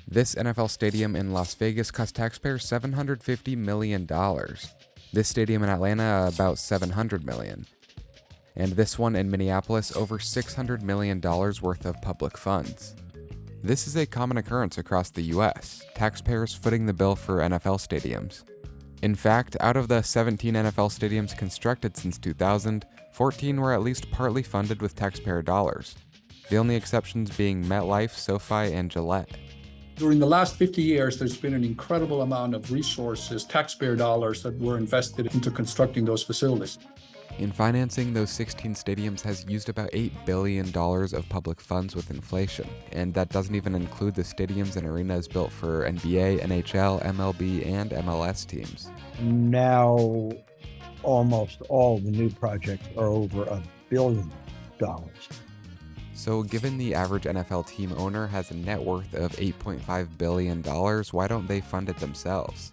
This NFL stadium in Las Vegas cost taxpayers $750 million. This stadium in Atlanta, about $700 million. And this one in Minneapolis, over $600 million worth of public funds. This is a common occurrence across the US, taxpayers footing the bill for NFL stadiums. In fact, out of the 17 NFL stadiums constructed since 2000, 14 were at least partly funded with taxpayer dollars, the only exceptions being MetLife, SoFi, and Gillette. During the last 50 years, there's been an incredible amount of resources, taxpayer dollars that were invested into constructing those facilities. In financing, those 16 stadiums has used about $8 billion of public funds with inflation, and that doesn't even include the stadiums and arenas built for NBA, NHL, MLB, and MLS teams. Now, almost all the new projects are over $1 billion. So given the average NFL team owner has a net worth of $8.5 billion, why don't they fund it themselves?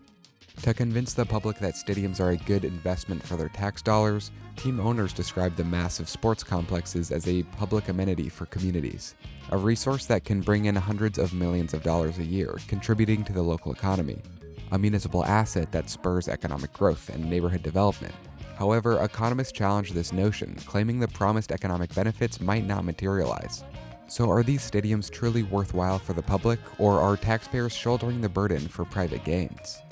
To convince the public that stadiums are a good investment for their tax dollars, team owners describe the massive sports complexes as a public amenity for communities, a resource that can bring in hundreds of millions of dollars a year, contributing to the local economy, a municipal asset that spurs economic growth and neighborhood development. However, economists challenge this notion, claiming the promised economic benefits might not materialize. So are these stadiums truly worthwhile for the public, or are taxpayers shouldering the burden for private gains?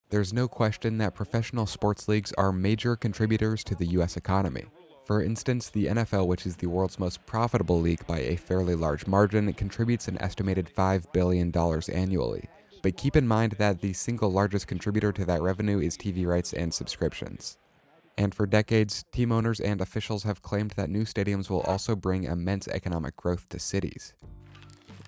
There's no question that professional sports leagues are major contributors to the US economy. For instance, the NFL, which is the world's most profitable league by a fairly large margin, contributes an estimated $5 billion annually. But keep in mind that the single largest contributor to that revenue is TV rights and subscriptions. And for decades, team owners and officials have claimed that new stadiums will also bring immense economic growth to cities.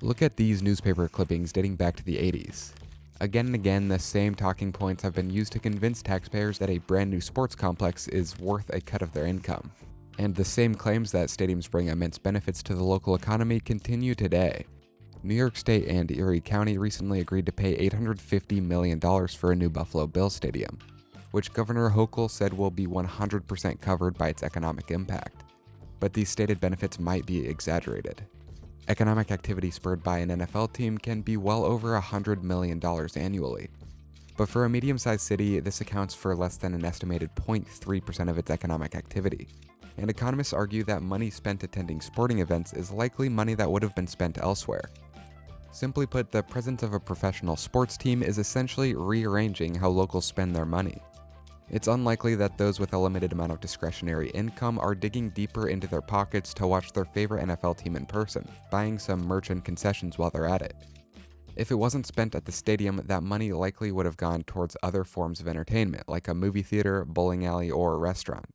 Look at these newspaper clippings dating back to the 80s. Again and again, the same talking points have been used to convince taxpayers that a brand new sports complex is worth a cut of their income. And the same claims that stadiums bring immense benefits to the local economy continue today. New York State and Erie County recently agreed to pay $850 million for a new Buffalo Bills stadium, which Governor Hochul said will be 100% covered by its economic impact. But these stated benefits might be exaggerated. Economic activity spurred by an NFL team can be well over $100 million annually. But for a medium-sized city, this accounts for less than an estimated 0.3% of its economic activity. And economists argue that money spent attending sporting events is likely money that would have been spent elsewhere. Simply put, the presence of a professional sports team is essentially rearranging how locals spend their money. It's unlikely that those with a limited amount of discretionary income are digging deeper into their pockets to watch their favorite NFL team in person, buying some merch and concessions while they're at it. If it wasn't spent at the stadium, that money likely would have gone towards other forms of entertainment, like a movie theater, bowling alley, or a restaurant.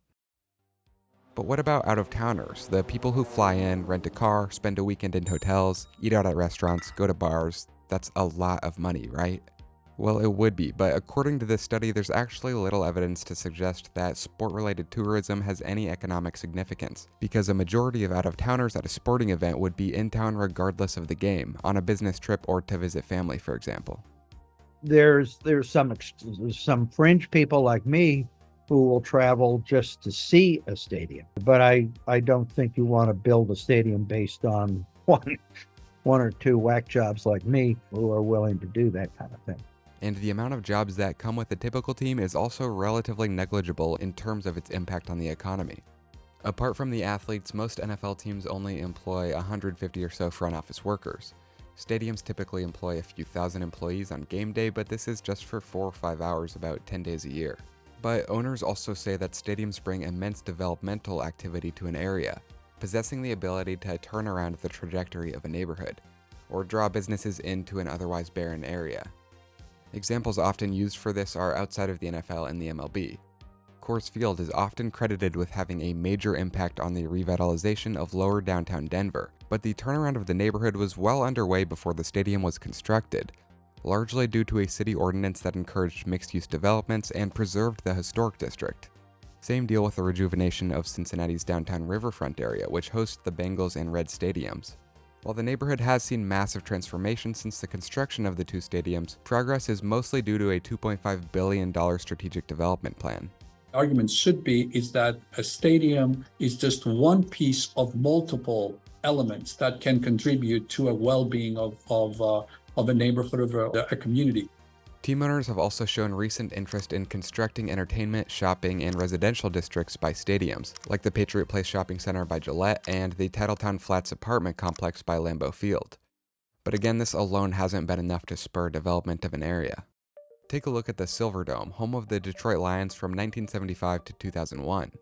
But what about out-of-towners, the people who fly in, rent a car, spend a weekend in hotels, eat out at restaurants, go to bars? That's a lot of money, right? Well, it would be, but according to this study, there's actually little evidence to suggest that sport-related tourism has any economic significance, because a majority of out-of-towners at a sporting event would be in town regardless of the game, on a business trip or to visit family, for example. There's some fringe people like me who will travel just to see a stadium, but I don't think you want to build a stadium based on one or two whack jobs like me who are willing to do that kind of thing. And the amount of jobs that come with a typical team is also relatively negligible in terms of its impact on the economy. Apart from the athletes, most NFL teams only employ 150 or so front office workers. Stadiums typically employ a few thousand employees on game day, but this is just for 4 or 5 hours about 10 days a year. But owners also say that stadiums bring immense developmental activity to an area, possessing the ability to turn around the trajectory of a neighborhood, or draw businesses into an otherwise barren area. Examples often used for this are outside of the NFL and the MLB. Coors Field is often credited with having a major impact on the revitalization of lower downtown Denver, but the turnaround of the neighborhood was well underway before the stadium was constructed, largely due to a city ordinance that encouraged mixed-use developments and preserved the historic district. Same deal with the rejuvenation of Cincinnati's downtown riverfront area, which hosts the Bengals and Reds stadiums. While the neighborhood has seen massive transformation since the construction of the two stadiums, progress is mostly due to a $2.5 billion strategic development plan. Argument should be is that a stadium is just one piece of multiple elements that can contribute to a well-being of a neighborhood, of a community. Team owners have also shown recent interest in constructing entertainment, shopping, and residential districts by stadiums, like the Patriot Place Shopping Center by Gillette and the Titletown Flats apartment complex by Lambeau Field. But again, this alone hasn't been enough to spur development of an area. Take a look at the Silverdome, home of the Detroit Lions from 1975 to 2001.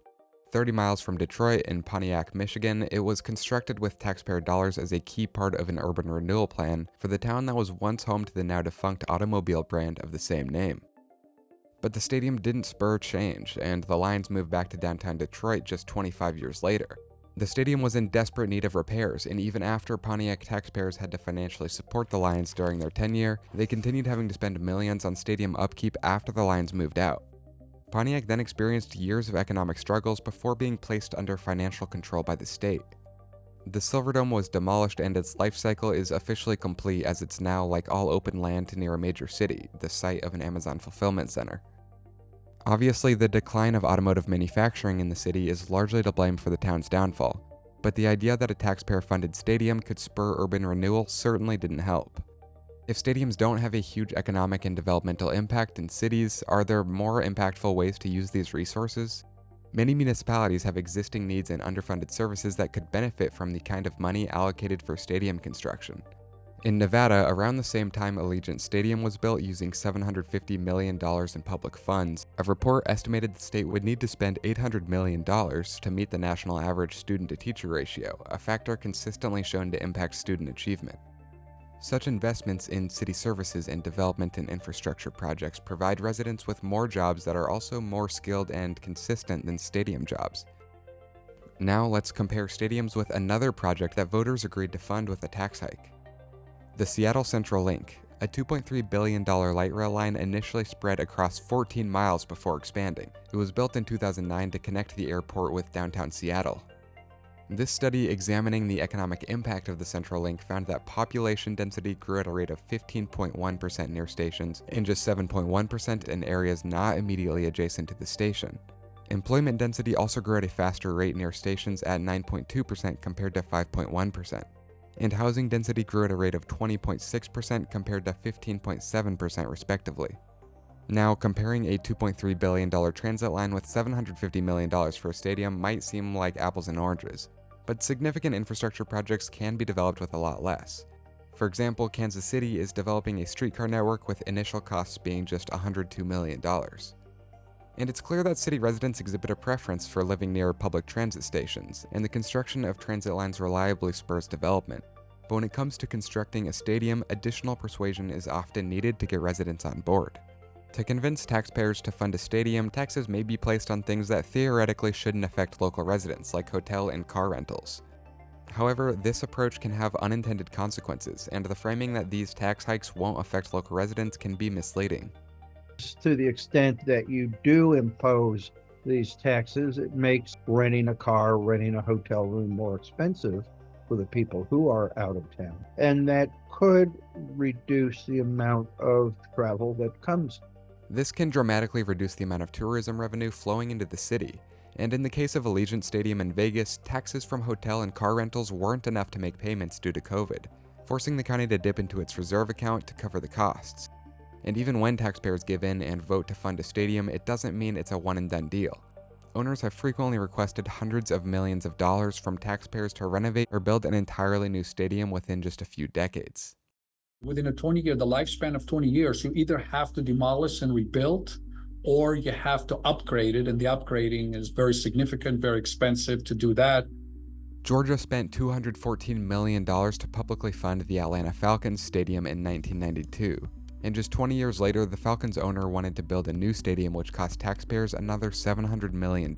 30 miles from Detroit in Pontiac, Michigan, it was constructed with taxpayer dollars as a key part of an urban renewal plan for the town that was once home to the now defunct automobile brand of the same name. But the stadium didn't spur change, and the Lions moved back to downtown Detroit just 25 years later. The stadium was in desperate need of repairs, and even after Pontiac taxpayers had to financially support the Lions during their tenure, they continued having to spend millions on stadium upkeep after the Lions moved out. Pontiac then experienced years of economic struggles before being placed under financial control by the state. The Silverdome was demolished and its life cycle is officially complete, as it's now, like all open land near a major city, the site of an Amazon fulfillment center. Obviously, the decline of automotive manufacturing in the city is largely to blame for the town's downfall, but the idea that a taxpayer-funded stadium could spur urban renewal certainly didn't help. If stadiums don't have a huge economic and developmental impact in cities, are there more impactful ways to use these resources? Many municipalities have existing needs and underfunded services that could benefit from the kind of money allocated for stadium construction. In Nevada, around the same time Allegiant Stadium was built using $750 million in public funds, a report estimated the state would need to spend $800 million to meet the national average student-to-teacher ratio, a factor consistently shown to impact student achievement. Such investments in city services and development and infrastructure projects provide residents with more jobs that are also more skilled and consistent than stadium jobs. Now let's compare stadiums with another project that voters agreed to fund with a tax hike. The Seattle Central Link, a $2.3 billion light rail line initially spread across 14 miles before expanding. It was built in 2009 to connect the airport with downtown Seattle. This study examining the economic impact of the Central Link found that population density grew at a rate of 15.1% near stations and just 7.1% in areas not immediately adjacent to the station. Employment density also grew at a faster rate near stations at 9.2% compared to 5.1%. And housing density grew at a rate of 20.6% compared to 15.7% respectively. Now, comparing a $2.3 billion transit line with $750 million for a stadium might seem like apples and oranges, but significant infrastructure projects can be developed with a lot less. For example, Kansas City is developing a streetcar network with initial costs being just $102 million. And it's clear that city residents exhibit a preference for living near public transit stations, and the construction of transit lines reliably spurs development. But when it comes to constructing a stadium, additional persuasion is often needed to get residents on board. To convince taxpayers to fund a stadium, taxes may be placed on things that theoretically shouldn't affect local residents, like hotel and car rentals. However, this approach can have unintended consequences, and the framing that these tax hikes won't affect local residents can be misleading. To the extent that you do impose these taxes, it makes renting a car, renting a hotel room more expensive for the people who are out of town. And that could reduce the amount of travel that comes. This can dramatically reduce the amount of tourism revenue flowing into the city, and in the case of Allegiant Stadium in Vegas, taxes from hotel and car rentals weren't enough to make payments due to COVID, forcing the county to dip into its reserve account to cover the costs. And even when taxpayers give in and vote to fund a stadium, it doesn't mean it's a one-and-done deal. Owners have frequently requested hundreds of millions of dollars from taxpayers to renovate or build an entirely new stadium within just a few decades. Within the lifespan of 20 years, you either have to demolish and rebuild, or you have to upgrade it, and the upgrading is very significant, very expensive to do that. Georgia spent $214 million to publicly fund the Atlanta Falcons Stadium in 1992. And just 20 years later, the Falcons owner wanted to build a new stadium which cost taxpayers another $700 million.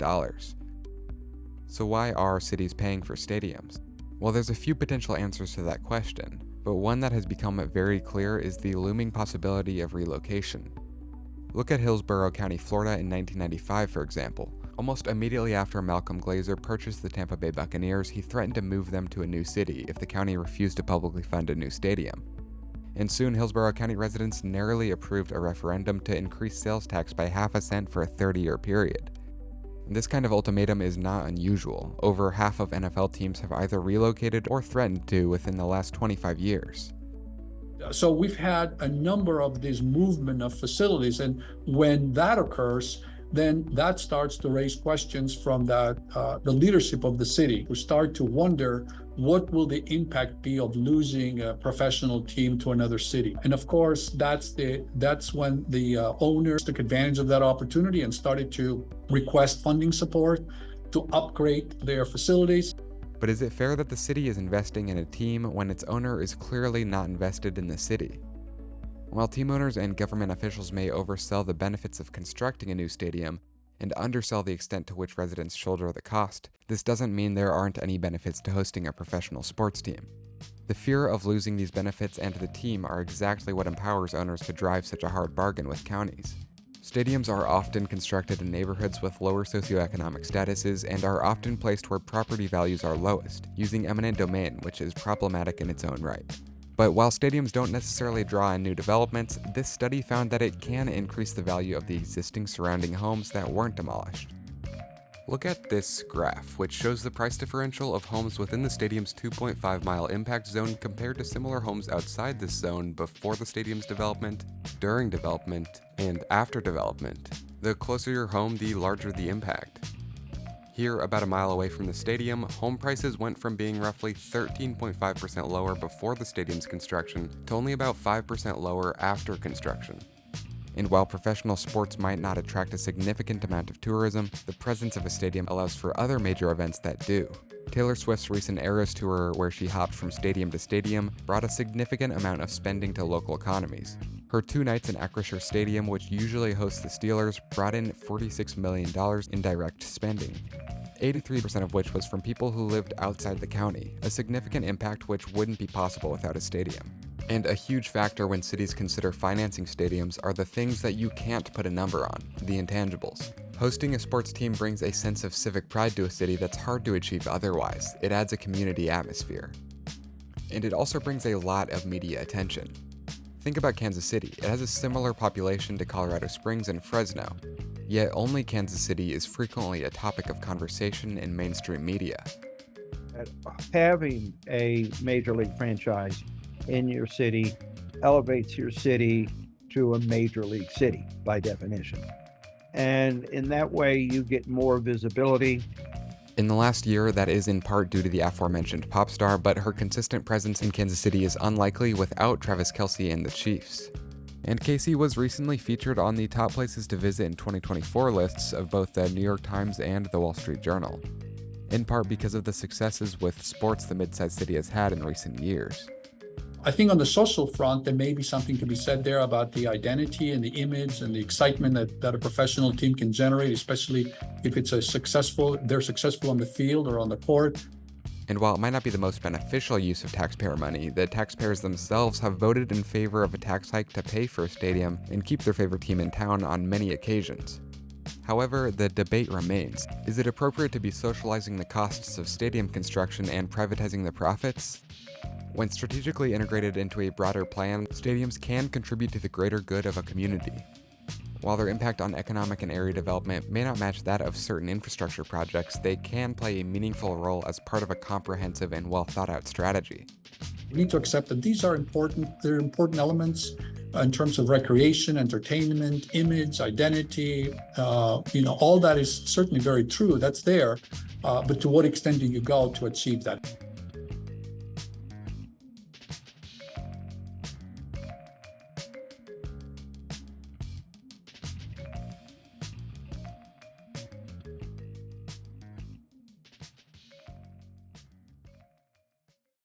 So why are cities paying for stadiums? Well, there's a few potential answers to that question, but one that has become very clear is the looming possibility of relocation. Look at Hillsborough County, Florida in 1995, for example. Almost immediately after Malcolm Glazer purchased the Tampa Bay Buccaneers, he threatened to move them to a new city if the county refused to publicly fund a new stadium. And soon, Hillsborough County residents narrowly approved a referendum to increase sales tax by half a cent for a 30-year period. This kind of ultimatum is not unusual. Over half of NFL teams have either relocated or threatened to within the last 25 years. So we've had a number of these movement of facilities, and when that occurs, then that starts to raise questions from the leadership of the city, who start to wonder what will the impact be of losing a professional team to another city. And of course, that's when the owners took advantage of that opportunity and started to request funding support to upgrade their facilities. But is it fair that the city is investing in a team when its owner is clearly not invested in the city? While team owners and government officials may oversell the benefits of constructing a new stadium and undersell the extent to which residents shoulder the cost, this doesn't mean there aren't any benefits to hosting a professional sports team. The fear of losing these benefits and the team are exactly what empowers owners to drive such a hard bargain with counties. Stadiums are often constructed in neighborhoods with lower socioeconomic statuses and are often placed where property values are lowest, using eminent domain, which is problematic in its own right. But while stadiums don't necessarily draw in new developments, this study found that it can increase the value of the existing surrounding homes that weren't demolished. Look at this graph, which shows the price differential of homes within the stadium's 2.5-mile impact zone compared to similar homes outside this zone before the stadium's development, during development, and after development. The closer your home, the larger the impact. Here, about a mile away from the stadium, home prices went from being roughly 13.5% lower before the stadium's construction to only about 5% lower after construction. And while professional sports might not attract a significant amount of tourism, the presence of a stadium allows for other major events that do. Taylor Swift's recent Eras tour, where she hopped from stadium to stadium, brought a significant amount of spending to local economies. Her 2 nights in Acrisure Stadium, which usually hosts the Steelers, brought in $46 million in direct spending, 83% of which was from people who lived outside the county, a significant impact which wouldn't be possible without a stadium. And a huge factor when cities consider financing stadiums are the things that you can't put a number on, the intangibles. Hosting a sports team brings a sense of civic pride to a city that's hard to achieve otherwise. It adds a community atmosphere. And it also brings a lot of media attention. Think about Kansas City. It has a similar population to Colorado Springs and Fresno, yet only Kansas City is frequently a topic of conversation in mainstream media. Having a major league franchise in your city elevates your city to a major league city by definition. And in that way, you get more visibility. In the last year, that is in part due to the aforementioned pop star, but her consistent presence in Kansas City is unlikely without Travis Kelce and the Chiefs. And Casey was recently featured on the top places to visit in 2024 lists of both the New York Times and the Wall Street Journal, in part because of the successes with sports the mid-sized city has had in recent years. I think on the social front, there may be something to be said there about the identity and the image and the excitement that a professional team can generate, especially if they're successful on the field or on the court. And while it might not be the most beneficial use of taxpayer money, the taxpayers themselves have voted in favor of a tax hike to pay for a stadium and keep their favorite team in town on many occasions. However, the debate remains. Is it appropriate to be socializing the costs of stadium construction and privatizing the profits? When strategically integrated into a broader plan, stadiums can contribute to the greater good of a community. While their impact on economic and area development may not match that of certain infrastructure projects, they can play a meaningful role as part of a comprehensive and well-thought-out strategy. We need to accept that these are important. They're important elements in terms of recreation, entertainment, image, identity. All that is certainly very true. That's there. But to what extent do you go to achieve that?